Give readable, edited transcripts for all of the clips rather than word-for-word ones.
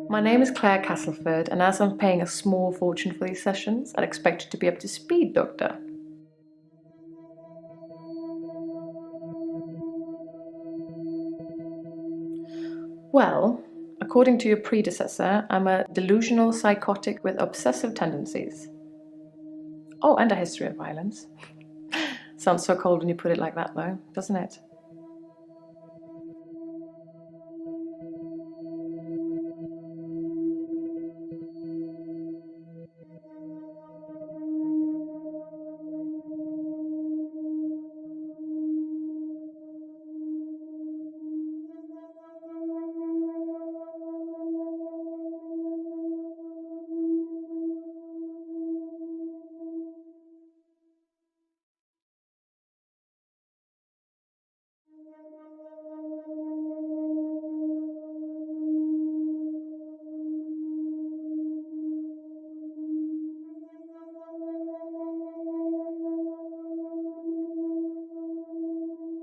My name is Claire Castleford, and as I'm paying a small fortune for these sessions, I'd expect you to be up to speed, Doctor. Well, according to your predecessor, I'm a delusional psychotic with obsessive tendencies. Oh, and a history of violence. Sounds so cold when you put it like that, though, doesn't it?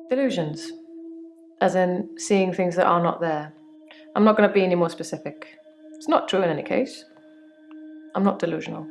Delusions, as in seeing things that are not there. I'm not going to be any more specific. It's not true in any case. I'm not delusional.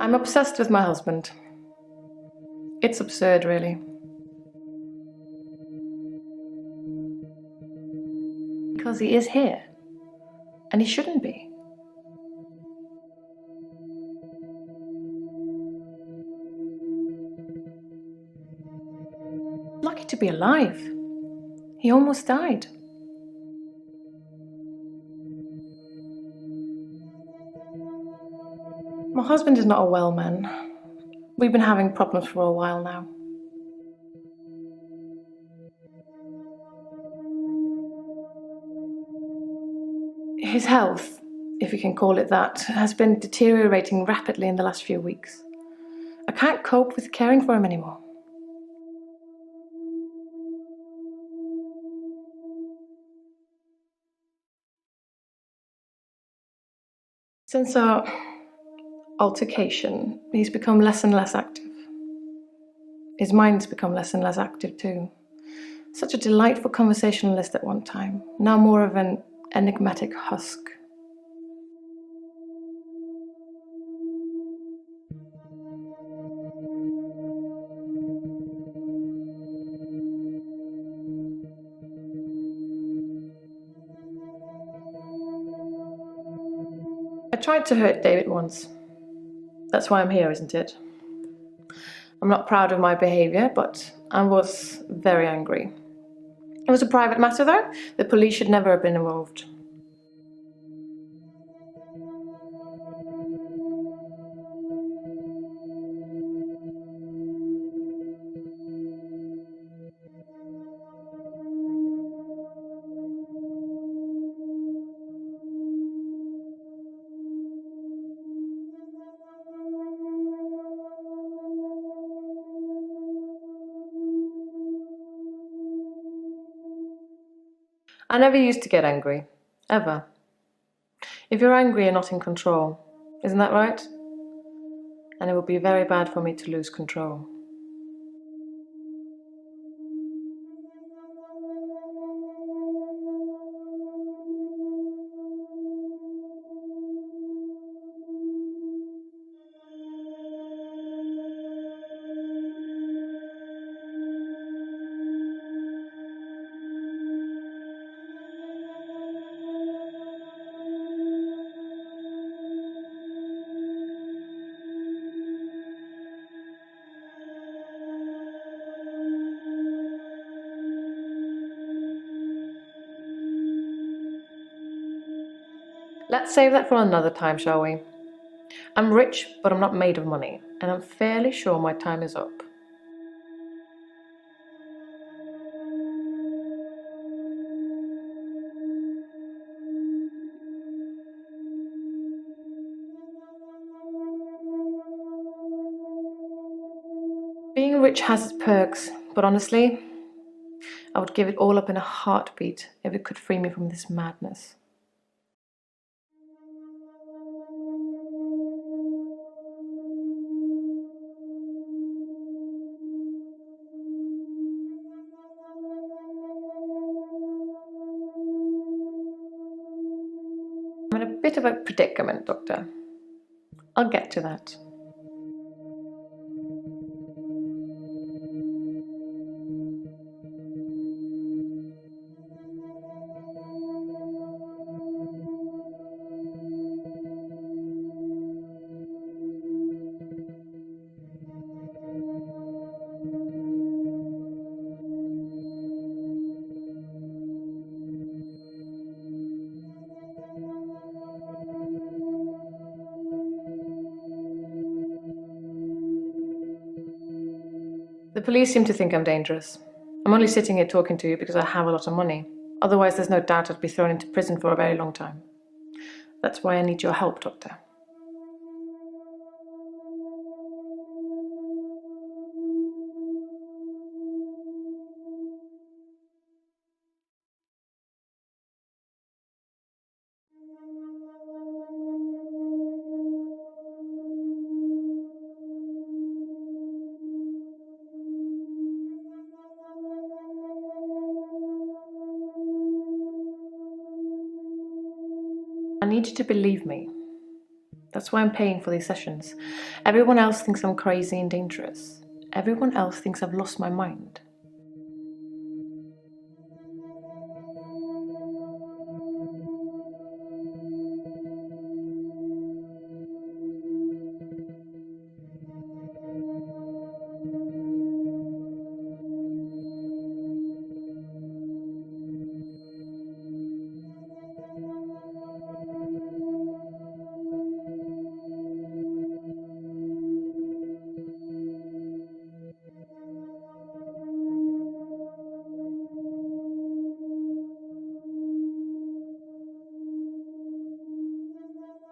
I'm obsessed with my husband. It's absurd, really. Because he is here. And he shouldn't be. Lucky to be alive. He almost died. My husband is not a well man. We've been having problems for a while now. His health, if you can call it that, has been deteriorating rapidly in the last few weeks. I can't cope with caring for him anymore. Since our altercation, he's become less and less active. His mind's become less and less active too. Such a delightful conversationalist at one time, now more of an enigmatic husk. I tried to hurt David once. That's why I'm here, isn't it? I'm not proud of my behaviour, but I was very angry. It was a private matter, though. The police should never have been involved. I never used to get angry. Ever. If you're angry, you're not in control. Isn't that right? And it would be very bad for me to lose control. Let's save that for another time, shall we? I'm rich, but I'm not made of money, and I'm fairly sure my time is up. Being rich has its perks, but honestly, I would give it all up in a heartbeat if it could free me from this madness. I'm in a bit of a predicament, Doctor. I'll get to that. The police seem to think I'm dangerous. I'm only sitting here talking to you because I have a lot of money. Otherwise, there's no doubt I'd be thrown into prison for a very long time. That's why I need your help, Doctor. I need you to believe me. That's why I'm paying for these sessions. Everyone else thinks I'm crazy and dangerous. Everyone else thinks I've lost my mind.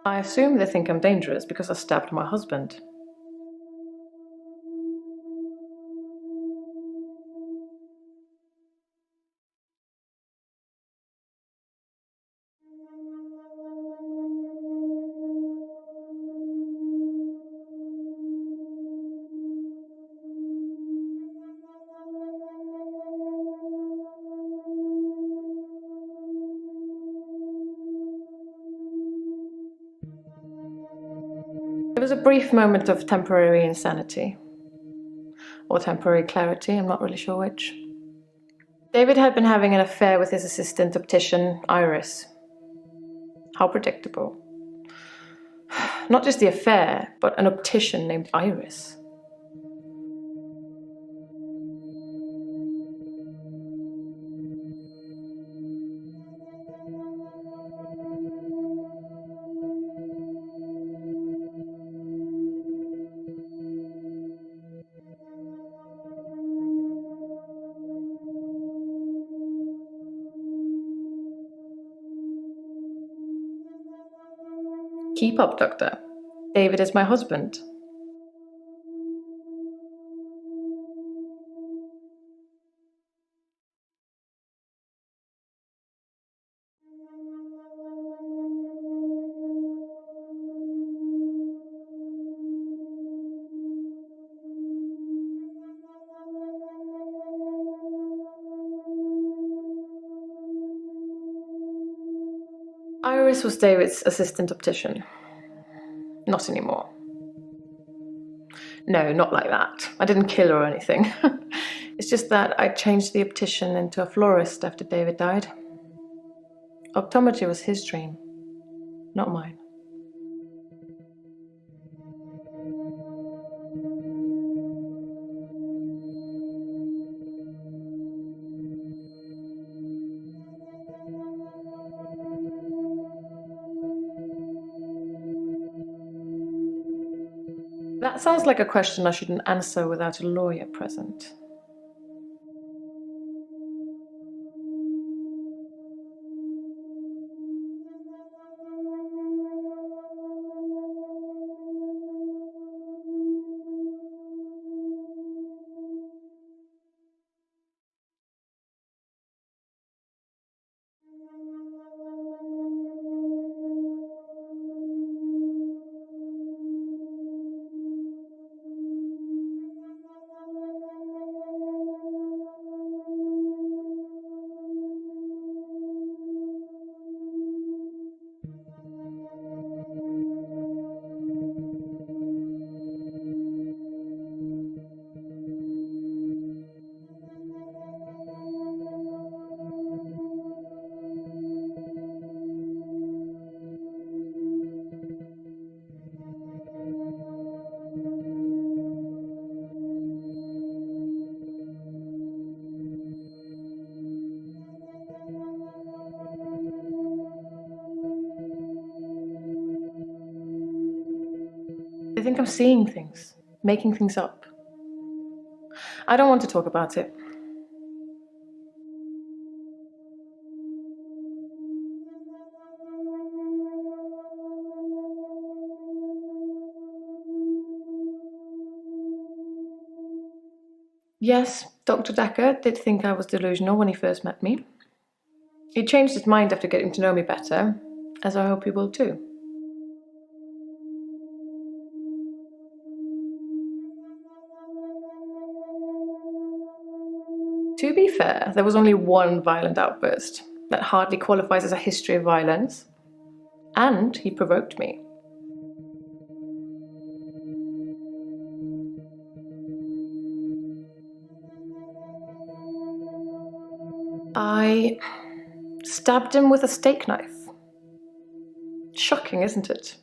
I assume they think I'm dangerous because I stabbed my husband. It was a brief moment of temporary insanity. Or temporary clarity, I'm not really sure which. David had been having an affair with his assistant optician, Iris. How predictable. Not just the affair, but an optician named Iris. Keep up, Doctor. David is my husband. Iris was David's assistant optician. Not anymore. No, not like that. I didn't kill her or anything. It's just that I changed the optician into a florist after David died. Optometry was his dream, not mine. That sounds like a question I shouldn't answer without a lawyer present. I think I'm seeing things, making things up. I don't want to talk about it. Yes, Dr. Dekker did think I was delusional when he first met me. He changed his mind after getting to know me better, as I hope he will too. To be fair, there was only one violent outburst. That hardly qualifies as a history of violence. And he provoked me. I stabbed him with a steak knife. Shocking, isn't it?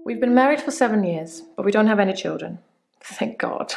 We've been married for 7 years, but we don't have any children. Thank God.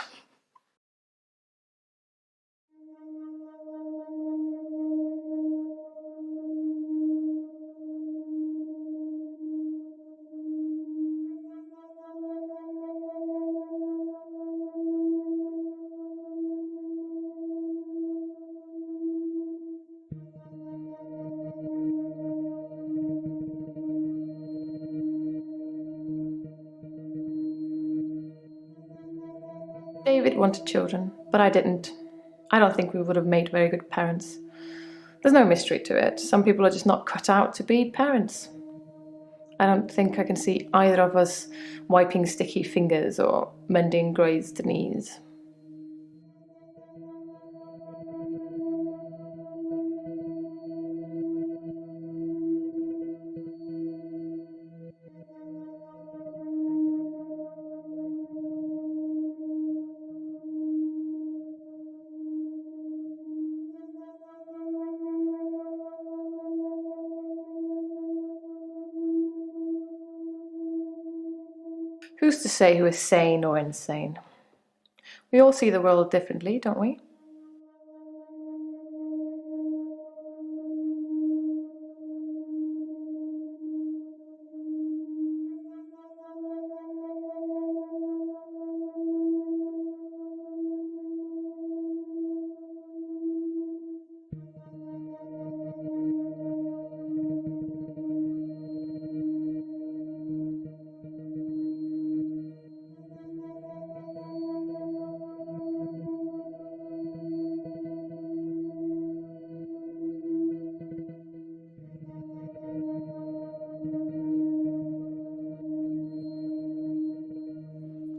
David wanted children, but I didn't. I don't think we would have made very good parents. There's no mystery to it. Some people are just not cut out to be parents. I don't think I can see either of us wiping sticky fingers or mending grazed knees. Who's to say who is sane or insane? We all see the world differently, don't we?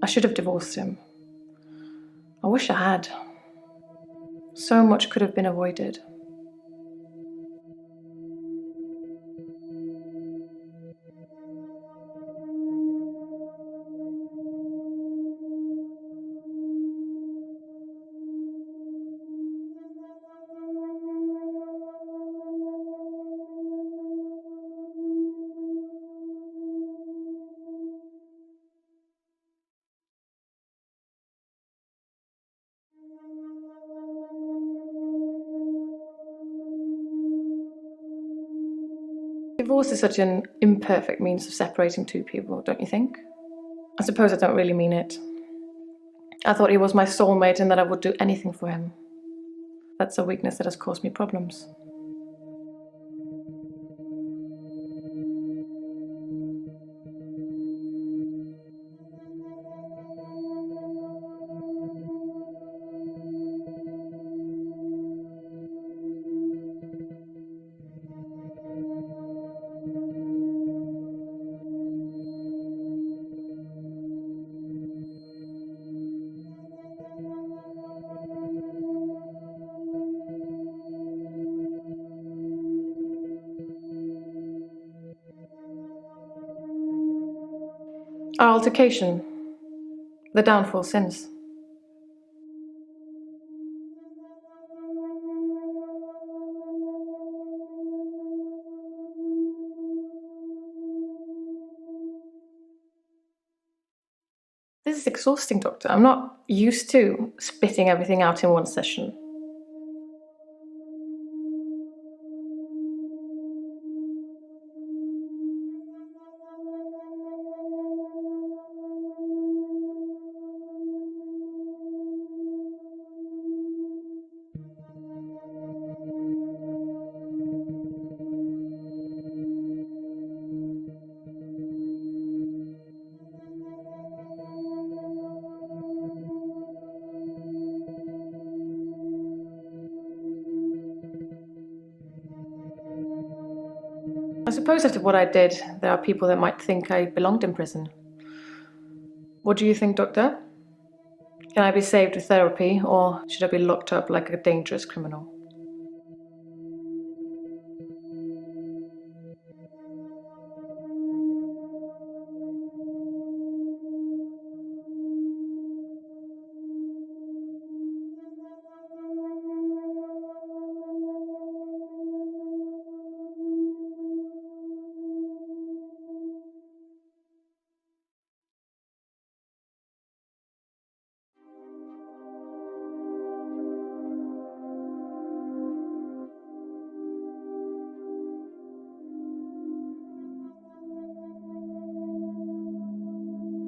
I should have divorced him. I wish I had. So much could have been avoided. Divorce is such an imperfect means of separating two people, don't you think? I suppose I don't really mean it. I thought he was my soulmate and that I would do anything for him. That's a weakness that has caused me problems. Our altercation, the downfall since. This is exhausting, Doctor. I'm not used to spitting everything out in one session. I suppose after what I did, there are people that might think I belonged in prison. What do you think, Doctor? Can I be saved with therapy, or should I be locked up like a dangerous criminal?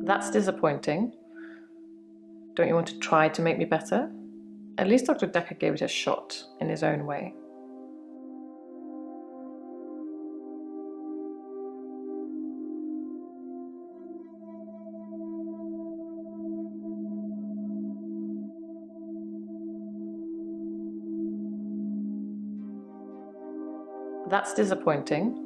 That's disappointing. Don't you want to try to make me better? At least Dr. Dekker gave it a shot in his own way. That's disappointing.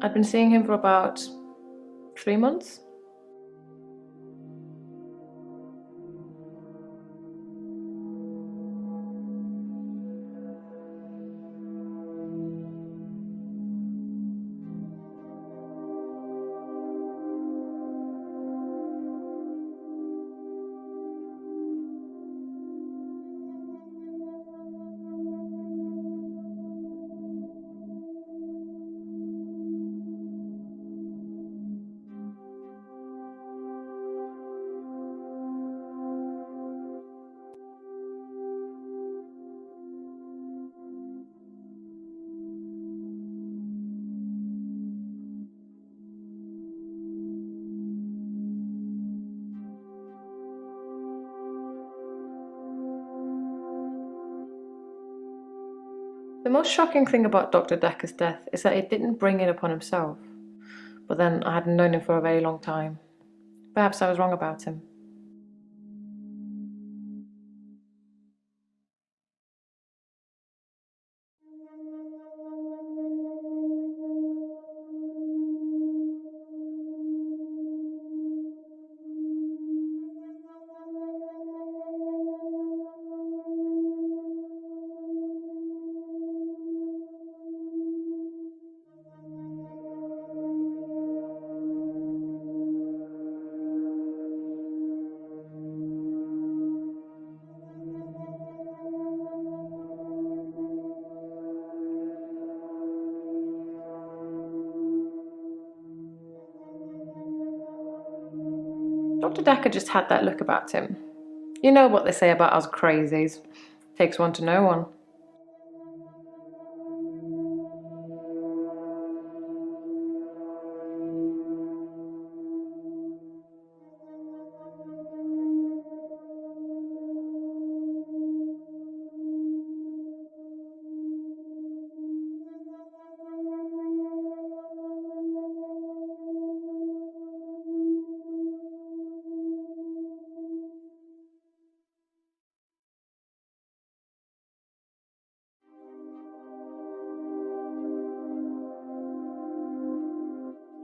I'd been seeing him for about 3 months. The most shocking thing about Dr. Dekker's death is that he didn't bring it upon himself. But then I hadn't known him for a very long time. Perhaps I was wrong about him. Dr. Dekker just had that look about him. You know what they say about us crazies. Takes one to know one.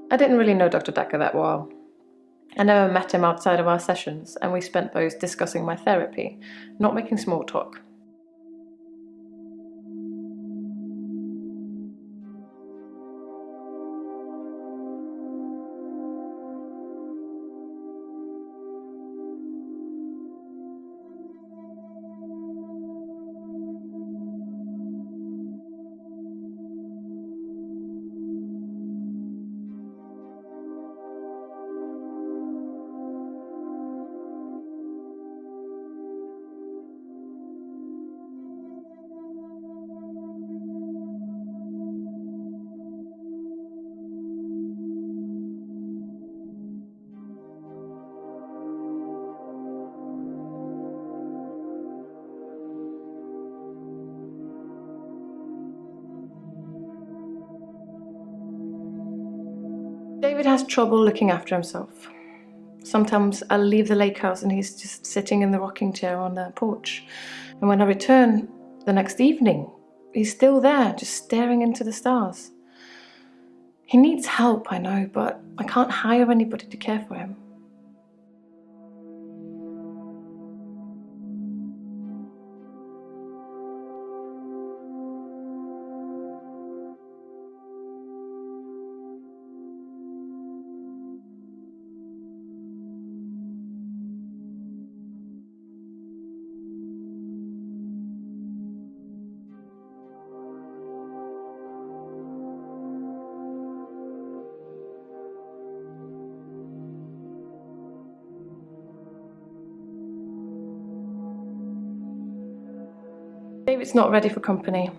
I didn't really know Dr. Dekker that well. I never met him outside of our sessions, and we spent those discussing my therapy, not making small talk. David has trouble looking after himself. Sometimes I'll leave the lake house and he's just sitting in the rocking chair on the porch. And when I return the next evening, he's still there, just staring into the stars. He needs help, I know, but I can't hire anybody to care for him. David's not ready for company.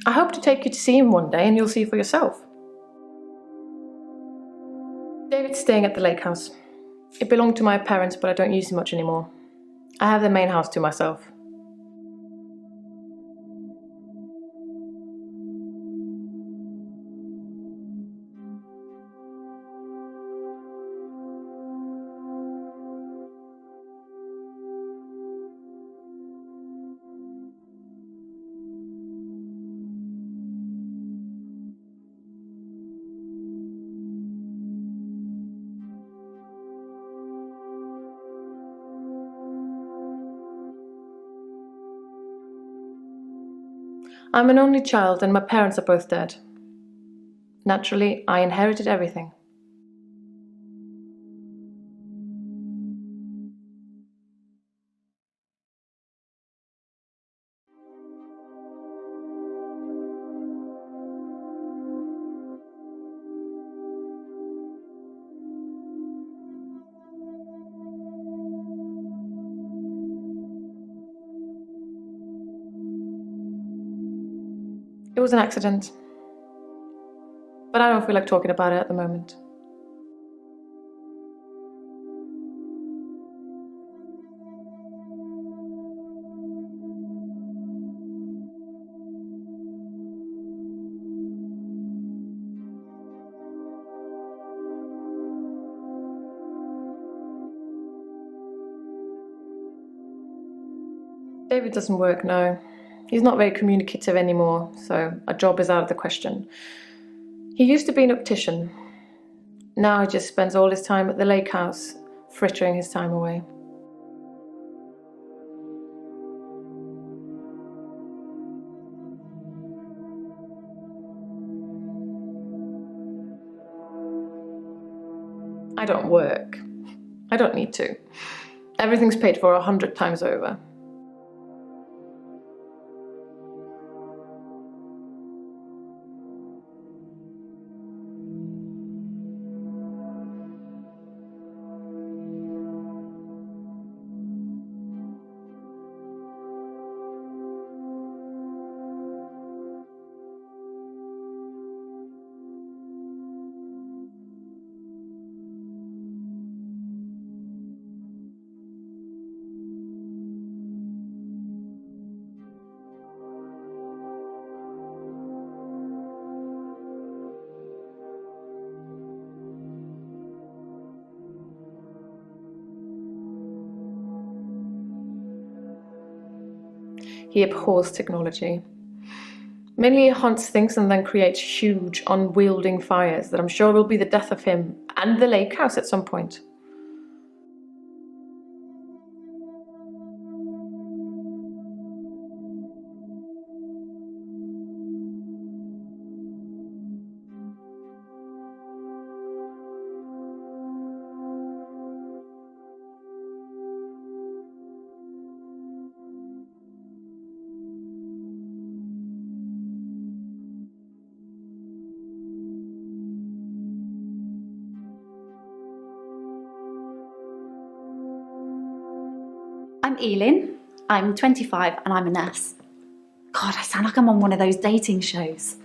I hope to take you to see him one day and you'll see for yourself. David's staying at the lake house. It belonged to my parents, but I don't use it much anymore. I have the main house to myself. I'm an only child and my parents are both dead. Naturally, I inherited everything. It was an accident. But I don't feel like talking about it at the moment. David doesn't work now. He's not very communicative anymore, so a job is out of the question. He used to be an optician. Now he just spends all his time at the lake house, frittering his time away. I don't work. I don't need to. Everything's paid for 100 times over. He abhors technology. Mainly he hunts things and then creates huge, unwielding fires that I'm sure will be the death of him and the lake house at some point. I'm Elin, I'm 25 and I'm a nurse. God, I sound like I'm on one of those dating shows.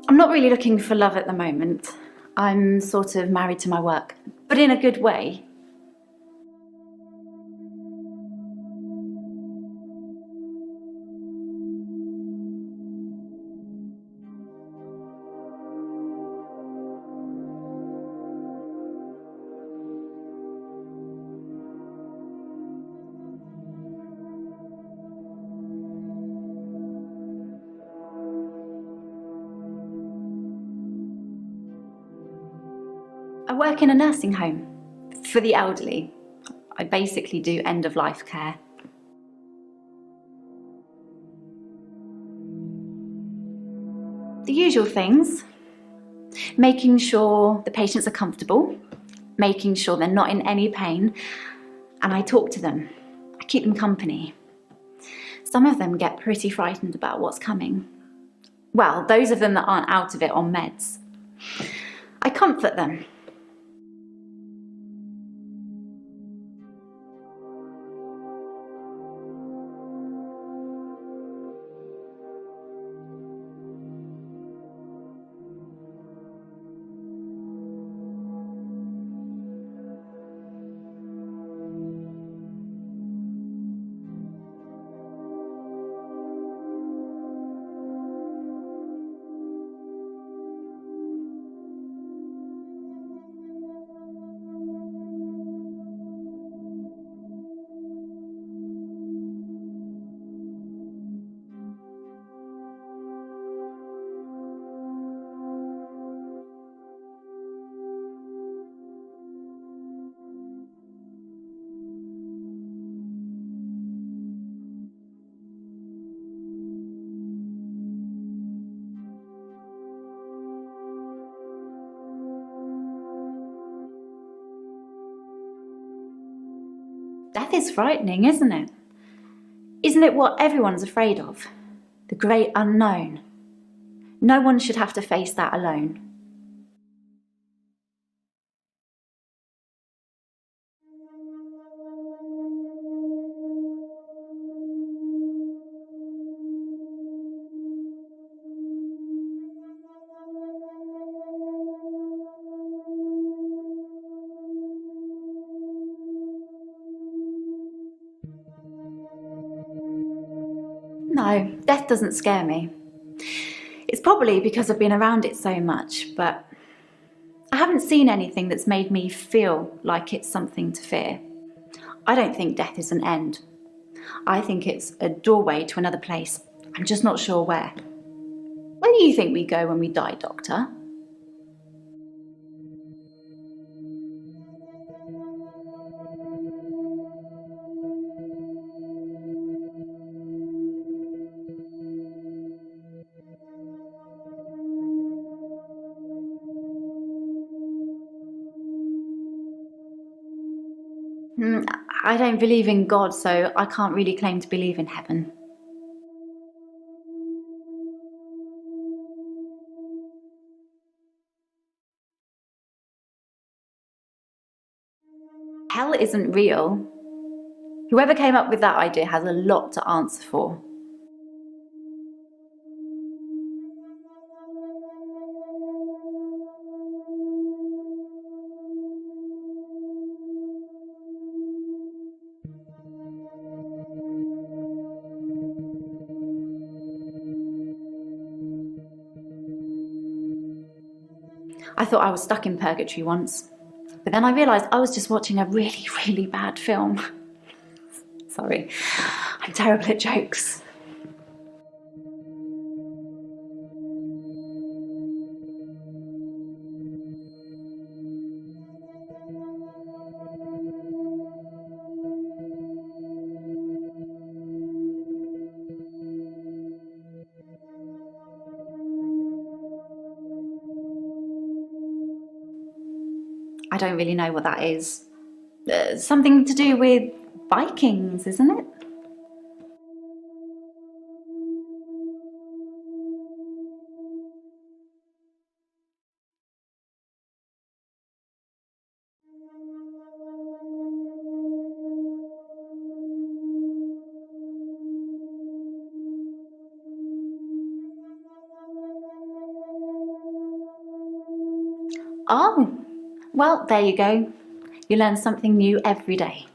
I'm not really looking for love at the moment. I'm sort of married to my work, but in a good way. I work in a nursing home for the elderly. I basically do end-of-life care. The usual things: making sure the patients are comfortable, making sure they're not in any pain, and I talk to them. I keep them company. Some of them get pretty frightened about what's coming. Well, those of them that aren't out of it on meds. I comfort them. Death is frightening, isn't it? Isn't it what everyone's afraid of? The great unknown. No one should have to face that alone. No, death doesn't scare me. It's probably because I've been around it so much, but I haven't seen anything that's made me feel like it's something to fear. I don't think death is an end. I think it's a doorway to another place. I'm just not sure where. Where do you think we go when we die, Doctor? I don't believe in God, so I can't really claim to believe in heaven. Hell isn't real. Whoever came up with that idea has a lot to answer for. I thought I was stuck in purgatory once, but then I realised I was just watching a really, really bad film. Sorry, I'm terrible at jokes. I don't really know what that is. Something to do with Vikings, isn't it? Oh, well, there you go. You learn something new every day.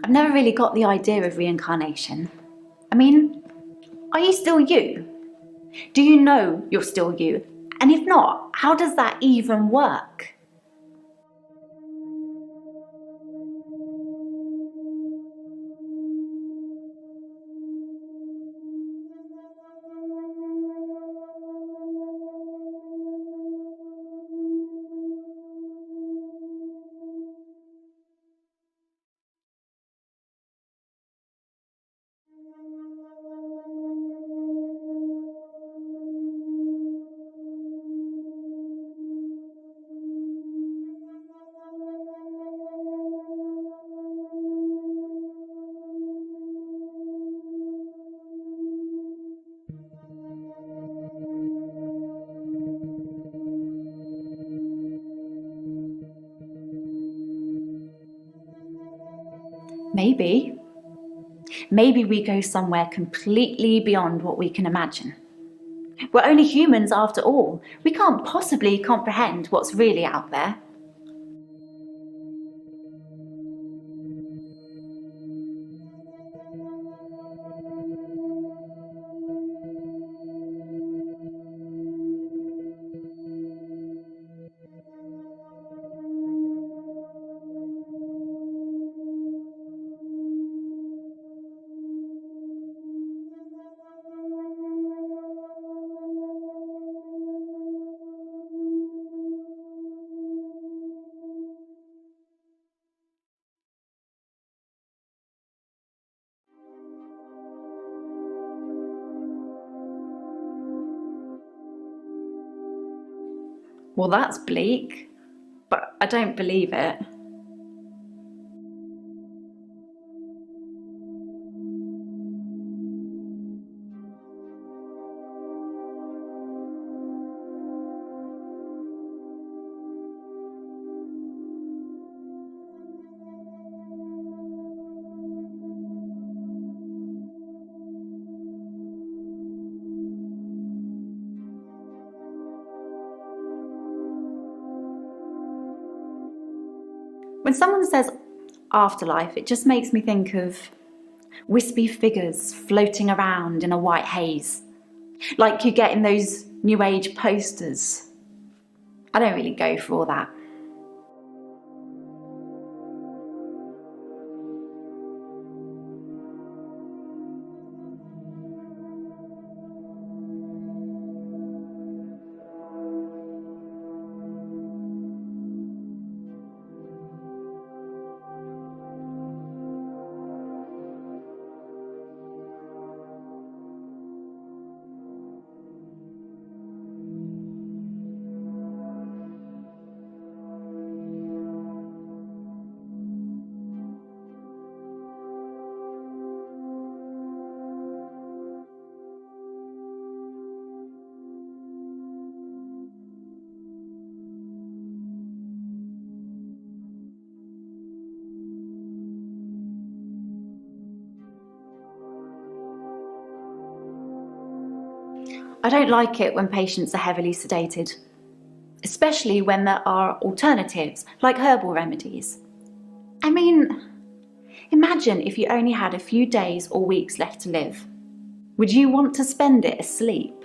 I've never really got the idea of reincarnation. I mean, are you still you? Do you know you're still you? And if not, how does that even work? Maybe. Maybe we go somewhere completely beyond what we can imagine. We're only humans after all. We can't possibly comprehend what's really out there. Well, that's bleak, but I don't believe it. When someone says afterlife, it just makes me think of wispy figures floating around in a white haze, like you get in those New Age posters. I don't really go for all that. I don't like it when patients are heavily sedated, especially when there are alternatives, like herbal remedies. I mean, imagine if you only had a few days or weeks left to live. Would you want to spend it asleep?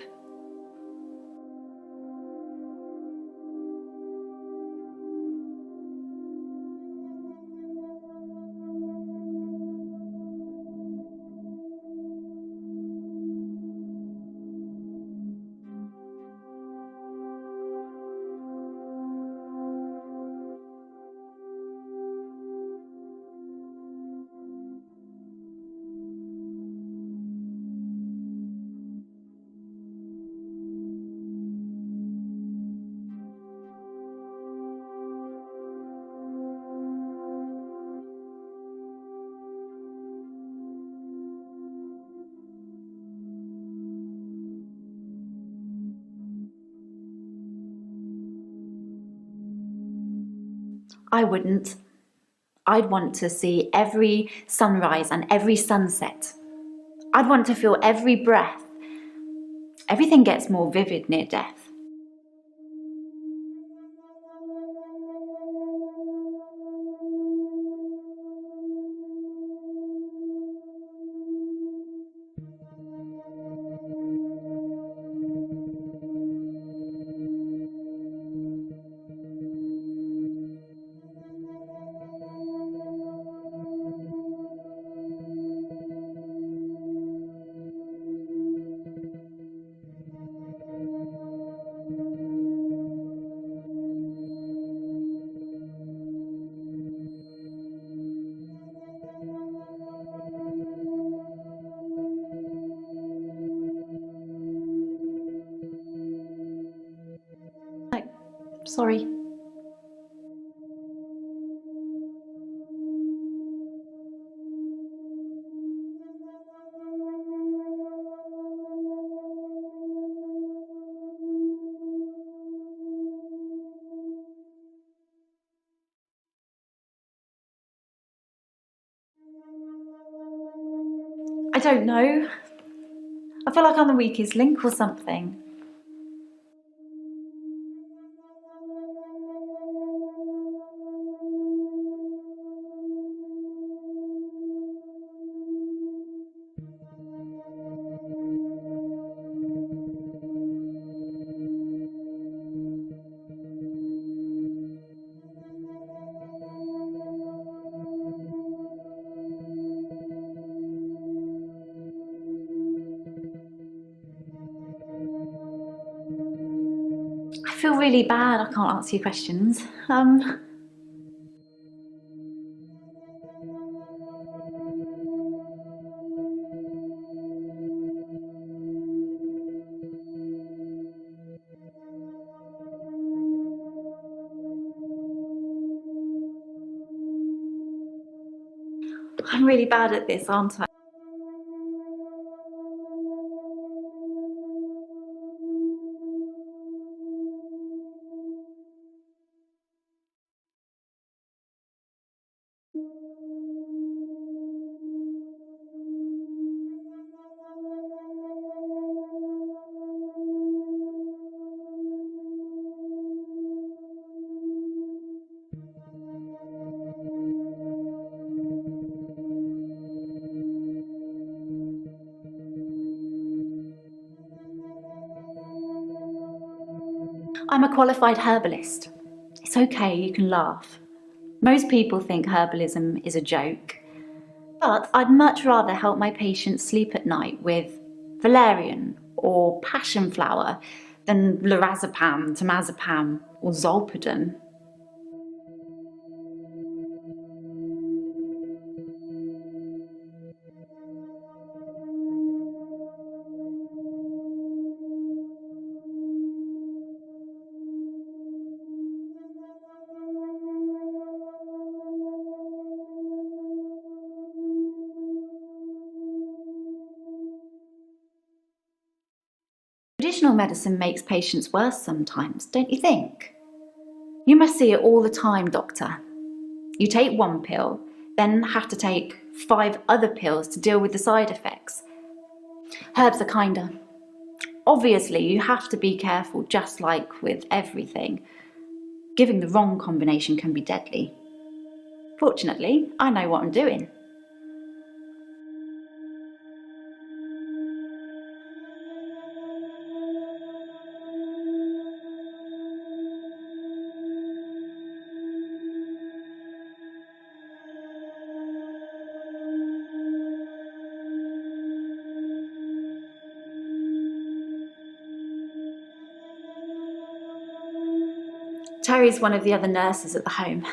I wouldn't. I'd want to see every sunrise and every sunset. I'd want to feel every breath. Everything gets more vivid near death. Like, sorry. I don't know. I feel like I'm the weakest link or something. I feel really bad I can't answer your questions. I'm really bad at this, aren't I? I'm a qualified herbalist. It's okay, you can laugh. Most people think herbalism is a joke. But I'd much rather help my patients sleep at night with valerian or passion flower than lorazepam, temazepam or zolpidem. Traditional medicine makes patients worse sometimes, don't you think? You must see it all the time, doctor. You take one pill, then have to take 5 other pills to deal with the side effects. Herbs are kinder. Obviously, you have to be careful, just like with everything. Giving the wrong combination can be deadly. Fortunately, I know what I'm doing. Terry's one of the other nurses at the home.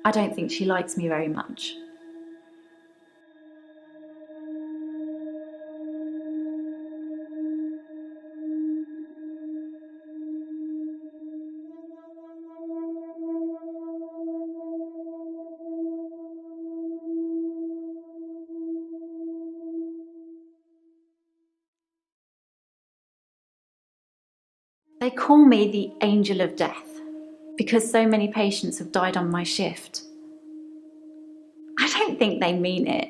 I don't think she likes me very much. They call me the angel of death because so many patients have died on my shift. I don't think they mean it.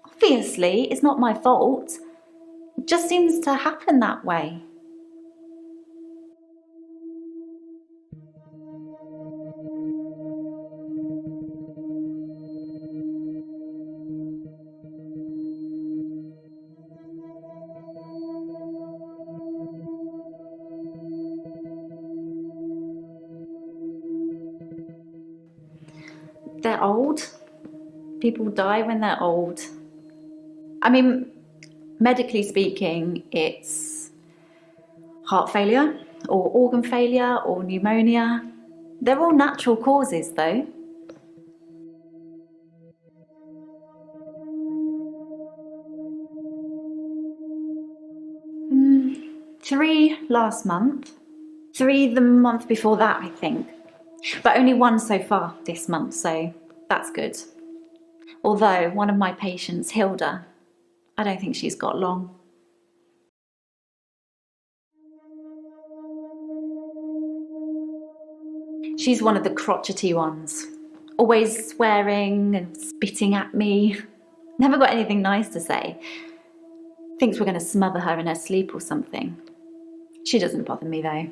Obviously, it's not my fault. It just seems to happen that way. They're old. People die when they're old. I mean, medically speaking, it's heart failure or organ failure or pneumonia. They're all natural causes though. 3 last month. 3 the month before that, I think. But only 1 so far this month, so that's good. Although one of my patients, Hilda, I don't think she's got long. She's one of the crotchety ones. Always swearing and spitting at me. Never got anything nice to say. Thinks we're going to smother her in her sleep or something. She doesn't bother me though.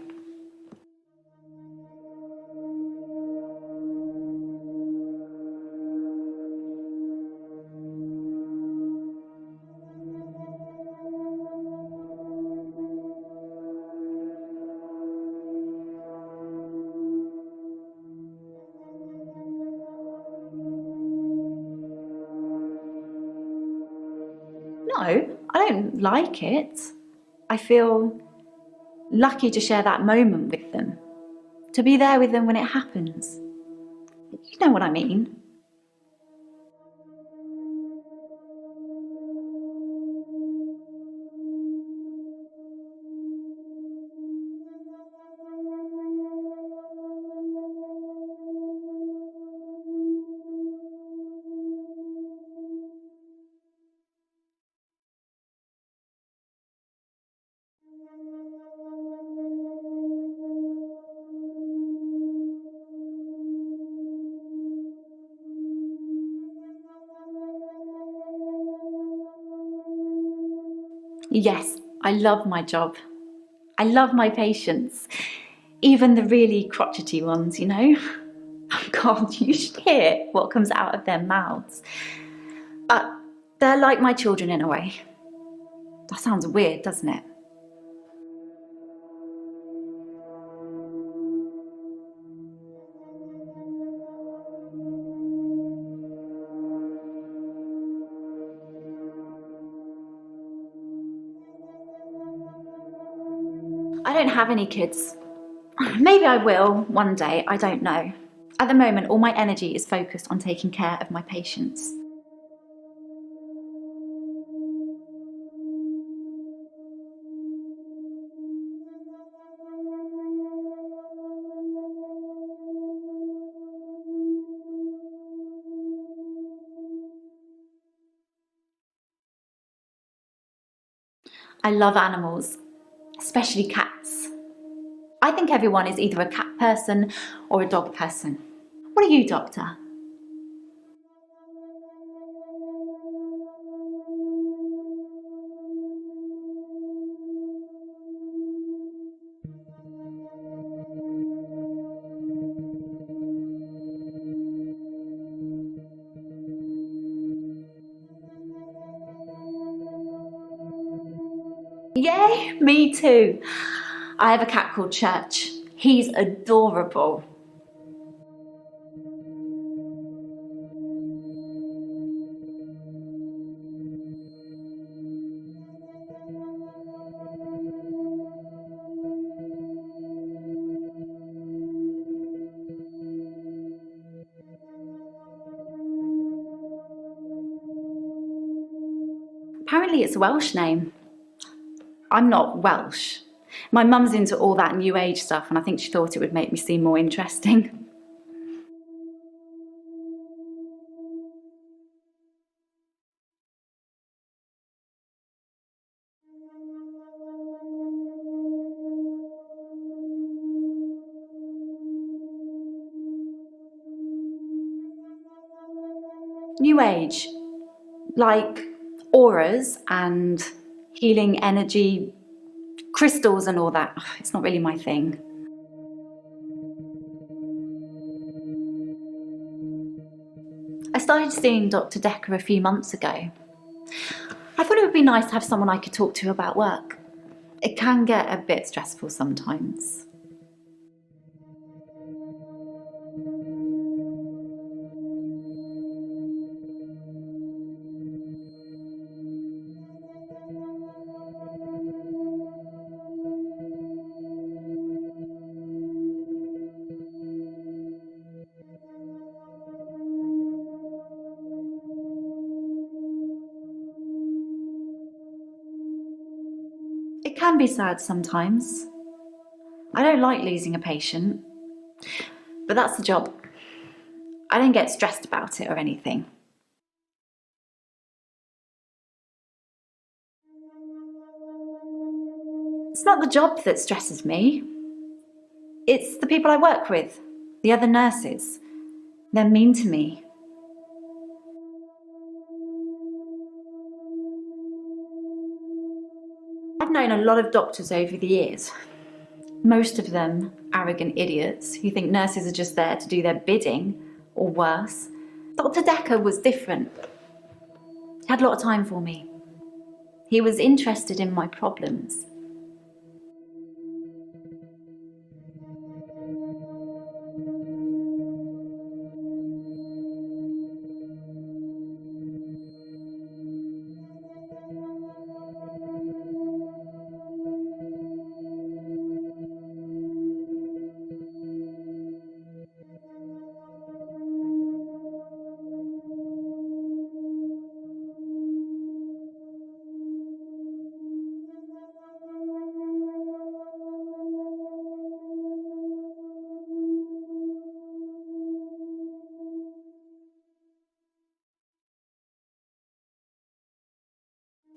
No, I don't like it. I feel lucky to share that moment with them. To be there with them when it happens. You know what I mean? Yes, I love my job. I love my patients. Even the really crotchety ones, you know? Oh God, you should hear what comes out of their mouths. But they're like my children in a way. That sounds weird, doesn't it? I don't have any kids. Maybe I will one day, I don't know. At the moment, all my energy is focused on taking care of my patients. I love animals, especially cats. I think everyone is either a cat person or a dog person. What are you, Doctor? Yay, me too. I have a cat called Church. He's adorable. Apparently it's a Welsh name. I'm not Welsh. My mum's into all that new age stuff and I think she thought it would make me seem more interesting. New age, like auras and healing energy, crystals and all that. It's not really my thing. I started seeing Dr. Dekker a few months ago. I thought it would be nice to have someone I could talk to about work. It can get a bit stressful sometimes. It can be sad sometimes. I don't like losing a patient, but that's the job. I don't get stressed about it or anything. It's not the job that stresses me. It's the people I work with, the other nurses. They're mean to me. I've known a lot of doctors over the years. Most of them arrogant idiots who think nurses are just there to do their bidding, or worse. Dr. Dekker was different. He had a lot of time for me. He was interested in my problems.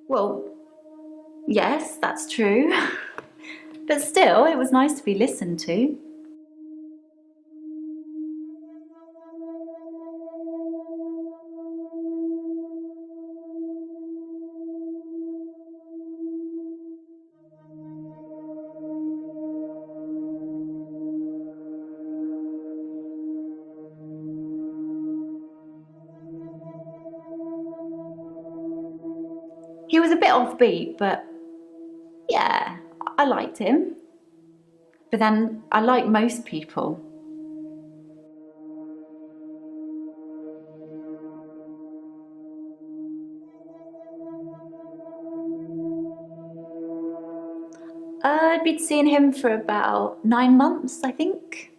Well, yes, that's true. But still, it was nice to be listened to. He was a bit offbeat, but yeah, I liked him. But then I like most people. I'd been seeing him for about 9 months, I think.